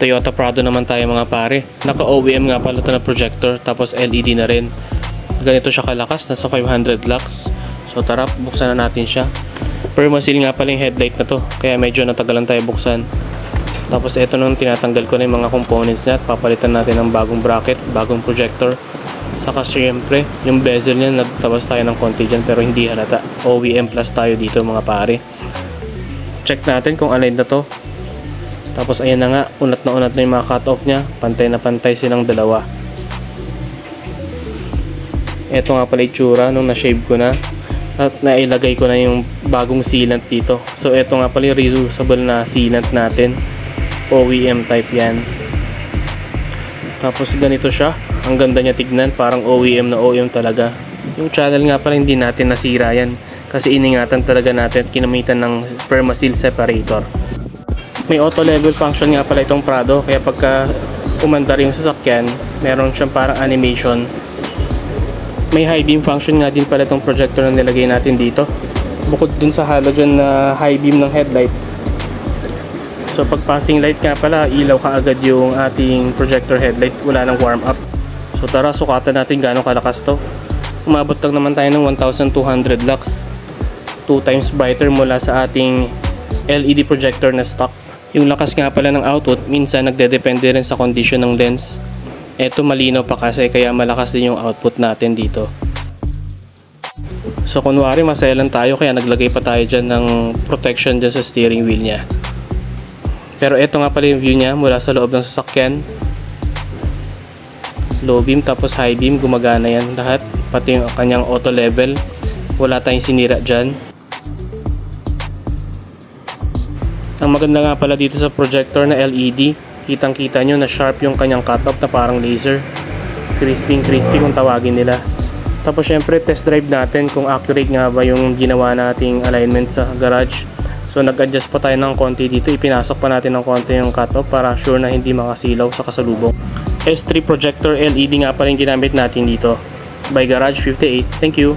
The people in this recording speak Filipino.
Toyota Prado naman tayo mga pare. Naka OEM nga pala ito na projector, tapos LED na rin. Ganito siya kalakas, nasa 500 lux. So tara, buksan na natin siya. Permaseal nga pala yung headlight na to, kaya medyo natagalan tayo buksan. Tapos ito nung tinatanggal ko na yung mga components niya at papalitan natin ng bagong bracket, bagong projector. Saka syempre, yung bezel niya, nagtabas tayo ng konti dyan pero hindi halata. OEM plus tayo dito mga pare. Check natin kung aligned na to. Tapos ayan na nga, unat na yung mga cut off niya. Pantay na pantay silang dalawa. Ito nga pala itsura nung na-shave ko na. At nailagay ko na yung bagong sealant dito. So ito nga pala yung reusable na sealant natin. OEM type yan. Tapos ganito siya. Ang ganda niya tignan, parang OEM na OEM talaga. Yung channel nga pala hindi natin nasira yan. Kasi iningatan talaga natin at kinamitan ng Permaseal separator. May auto level function nga pala itong Prado, kaya pagka umandar yung sasakyan, meron siyang parang animation. May high beam function nga din pala itong projector na nilagay natin dito. Bukod dun sa halogen na high beam ng headlight. So pag passing light nga pala, ilaw ka agad yung ating projector headlight, wala nang warm up. So tara, sukatan natin gaano kalakas to. Umabot lang naman tayo ng 1200 lux. 2 times brighter mula sa ating LED projector na stock. Yung lakas nga pala ng output, minsan nagdedepende rin sa condition ng lens. Eto malinaw pa kasi kaya malakas din yung output natin dito. So kunwari masaya lang tayo kaya naglagay pa tayo dyan ng protection dyan sa steering wheel niya. Pero eto nga pala yung view niya mula sa loob ng sasakyan. Low beam tapos high beam, gumagana yan lahat. Pati yung kanyang auto level, wala tayong sinira dyan. Ang maganda nga pala dito sa projector na LED, kitang kita nyo na sharp yung kanyang cutoff na parang laser. Crispy kung tawagin nila. Tapos syempre test drive natin kung accurate nga ba yung ginawa nating alignment sa garage. So nag-adjust pa tayo ng konti dito, ipinasok pa natin ng konti yung cutoff para sure na hindi makasilaw sa kasalubong. S3 projector LED nga pala yung ginamit natin dito. By Garage 58. Thank you.